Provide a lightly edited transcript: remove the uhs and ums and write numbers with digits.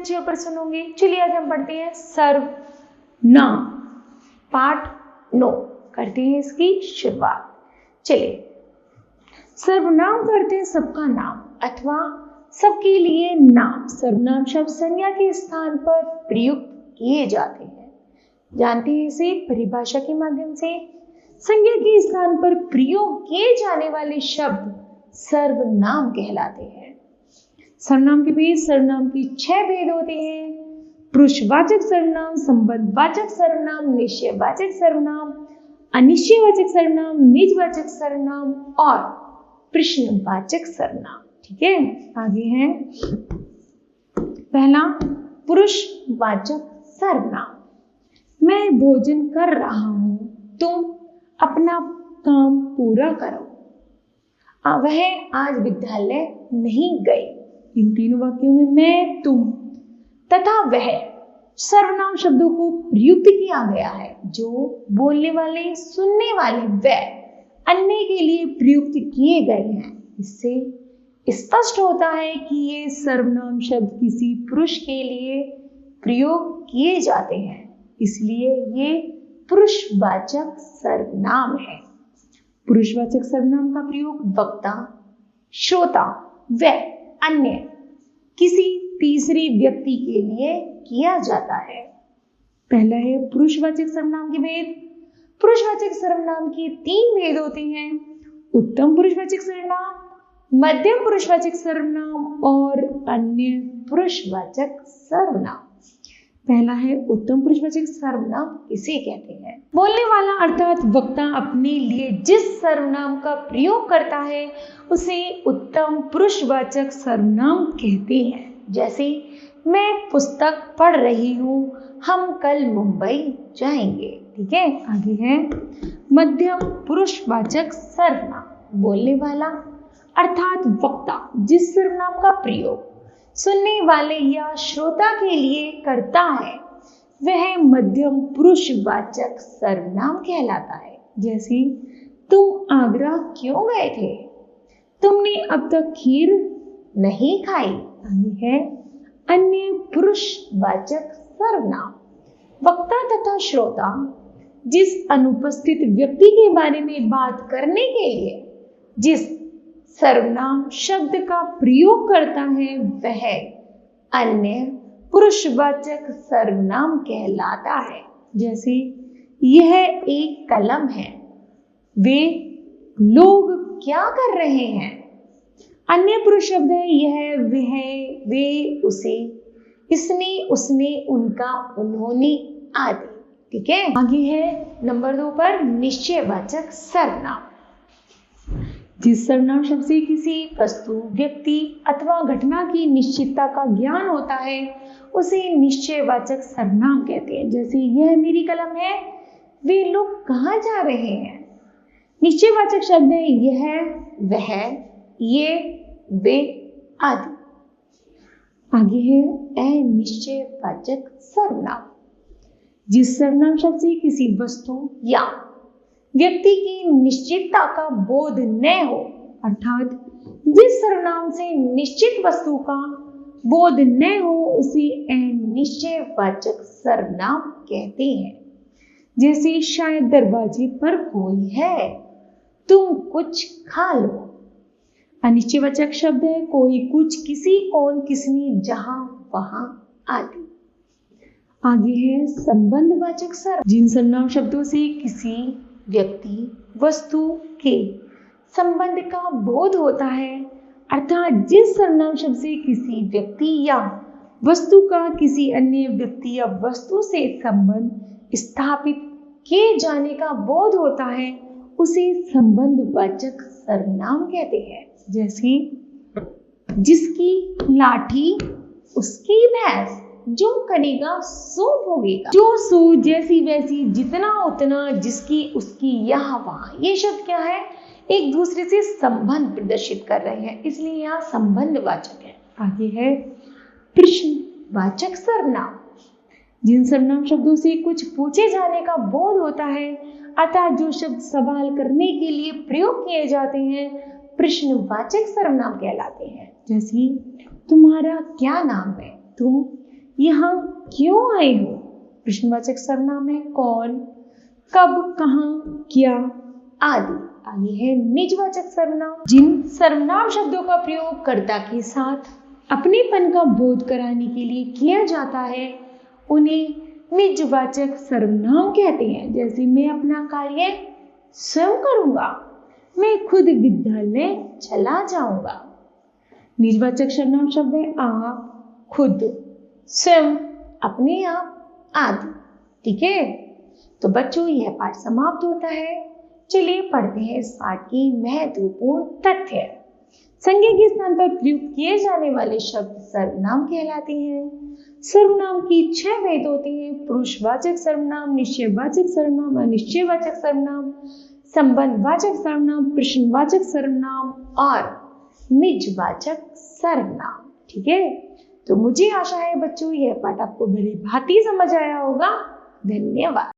अच्छे ऊपर सुनोगे। चलिए आज हम पढ़ते हैं सर्वनाम, पार्ट 9 करते हैं इसकी शुरुआत। चलिए, सर्वनाम करते हैं सबका नाम अथवा सबके लिए नाम। सर्वनाम शब्द संज्ञा के स्थान पर प्रयुक्त किए जाते हैं। जानते हैं इसे परिभाषा के माध्यम से। संज्ञा के स्थान पर प्रयोग किए जाने वाले शब्द सर्वनाम कहलाते हैं। सर्वनाम के भेद, सर्वनाम की 6 भेद होते हैं। पुरुषवाचक सर्वनाम, संबंधवाचक सर्वनाम, निश्चयवाचक सर्वनाम, अनिश्चयवाचक सर्वनाम, निजवाचक सर्वनाम और प्रश्नवाचक सर्वनाम। ठीक है, आगे है पहला पुरुषवाचक सर्वनाम। मैं भोजन कर रहा हूं, तुम अपना काम पूरा करो। वह आज विद्यालय नहीं गए। इन तीनों वाक्यों में मैं, तुम तथा वह सर्वनाम शब्दों को प्रयुक्त किया गया है जो बोलने वाले, सुनने वाले व अन्य के लिए प्रयुक्त किए गए हैं। इससे स्पष्ट होता है कि ये सर्वनाम शब्द किसी पुरुष के लिए प्रयोग किए जाते हैं, इसलिए ये पुरुषवाचक सर्वनाम है। पुरुषवाचक सर्वनाम का प्रयोग वक्ता, श्रोता व अन्य किसी तीसरे व्यक्ति के लिए किया जाता है। पहला है पुरुषवाचक सर्वनाम के भेद। पुरुषवाचक सर्वनाम के 3 भेद होते हैं: उत्तम पुरुषवाचक सर्वनाम, मध्यम पुरुषवाचक सर्वनाम और अन्य पुरुषवाचक सर्वनाम। पहला है उत्तम पुरुषवाचक सर्वनाम। किसे कहते हैं? बोलने वाला अर्थात वक्ता अपने लिए जिस सर्वनाम का प्रयोग करता है उसे उत्तम पुरुषवाचक सर्वनाम कहते हैं। जैसे मैं पुस्तक पढ़ रही हूँ, हम कल मुंबई जाएंगे। ठीक है, आगे है मध्यम पुरुषवाचक सर्वनाम। बोलने वाला अर्थात वक्ता जिस सर्वनाम का प्रयोग सुनने वाले या श्रोता के लिए करता है वह मध्यम पुरुषवाचक सर्वनाम कहलाता है। जैसे तुम आगरा क्यों गए थे? तुमने अब तक खीर नहीं खाई। आगे है अन्य पुरुषवाचक सर्वनाम। वक्ता तथा श्रोता जिस अनुपस्थित व्यक्ति के बारे में बात करने के लिए जिस सर्वनाम शब्द का प्रयोग करता है वह अन्य पुरुषवाचक सर्वनाम कहलाता है। जैसे यह एक कलम है, वे लोग क्या कर रहे हैं? अन्य पुरुष शब्द है यह, वह, वे, उसे, इसने, उसने, उनका, उन्होंने आदि। ठीक है, आगे है नंबर 2 पर निश्चयवाचक सर्वनाम। जिस सर्वनाम शब्द से किसी वस्तु, व्यक्ति अथवा घटना की निश्चितता का ज्ञान होता है उसे निश्चयवाचक सर्वनाम कहते हैं। जैसे यह मेरी कलम है, वे लोग कहाँ जा रहे हैं? निश्चयवाचक शब्द है यह, वह, ये, वे आदि। आगे है अनिश्चयवाचक सर्वनाम। जिस सर्वनाम शब्द से किसी वस्तु या व्यक्ति की निश्चितता का बोध न हो, अर्थात जिस सर्वनाम से निश्चित वस्तु का बोध न हो उसे अनिश्चयवाचक सर्वनाम कहते हैं। जैसे शायद दरवाजे पर कोई है, तुम कुछ खा लो। अनिश्चयवाचक शब्द है कोई, कुछ, किसी, कौन, किसने, जहां, वहां आदि। आगे है संबंधवाचक सर्वनाम। जिन सर्वनाम शब्दों से किसी व्यक्ति, वस्तु के संबंध का बोध होता है, अर्थात जिस सर्वनाम शब्द से किसी व्यक्ति या वस्तु का किसी अन्य व्यक्ति या वस्तु से संबंध स्थापित किए जाने का बोध होता है उसे संबंधवाचक सर्वनाम कहते हैं। जैसे जिसकी लाठी उसकी भैंस, जो करेगा सो भोगेगा। जो सो, जैसी वैसी, जितना उतना, जिसकी उसकी, यहाँ वहां। ये शब्द क्या है? एक दूसरे से संबंध प्रदर्शित कर रहे हैं, इसलिए यहाँ संबंधवाचक है। आगे है प्रश्नवाचक सर्वनाम। जिन सर्वनाम शब्दों से कुछ पूछे जाने का बोध होता है अतः जो शब्द सवाल करने के लिए प्रयोग किए जाते हैं प्रश्नवाचक सर्वनाम कहलाते हैं। जैसे तुम्हारा क्या नाम है? तुम यहाँ क्यों आए हो? प्रश्नवाचक सर्वनाम है कौन, कब, कहाँ, क्या आदि। आगे है निजवाचक सर्वनाम। जिन सर्वनाम शब्दों का प्रयोग कर्ता के साथ अपनेपन का बोध कराने के लिए किया जाता है उन्हें निजवाचक सर्वनाम कहते हैं। जैसे मैं अपना कार्य स्वयं करूंगा, मैं खुद विद्यालय चला जाऊंगा। निजवाचक सर्वनाम शब्द है आप, खुद, स्वयं, अपने आप आदि। ठीक है, तो बच्चों यह पाठ समाप्त होता है। चलिए पढ़ते हैं इस पाठ की महत्वपूर्ण तथ्य। संज्ञा के स्थान पर प्रयुक्त किए जाने वाले शब्द सर्वनाम कहलाते हैं। सर्वनाम की 6 भेद होते हैं: पुरुषवाचक सर्वनाम, निश्चयवाचक सर्वनाम, अनिश्चयवाचक सर्वनाम, संबंधवाचक सर्वनाम, प्रश्नवाचक सर्वनाम और निजवाचक सर्वनाम। ठीक है, तो मुझे आशा है बच्चों यह पाठ आपको भली भांति समझ आया होगा। धन्यवाद।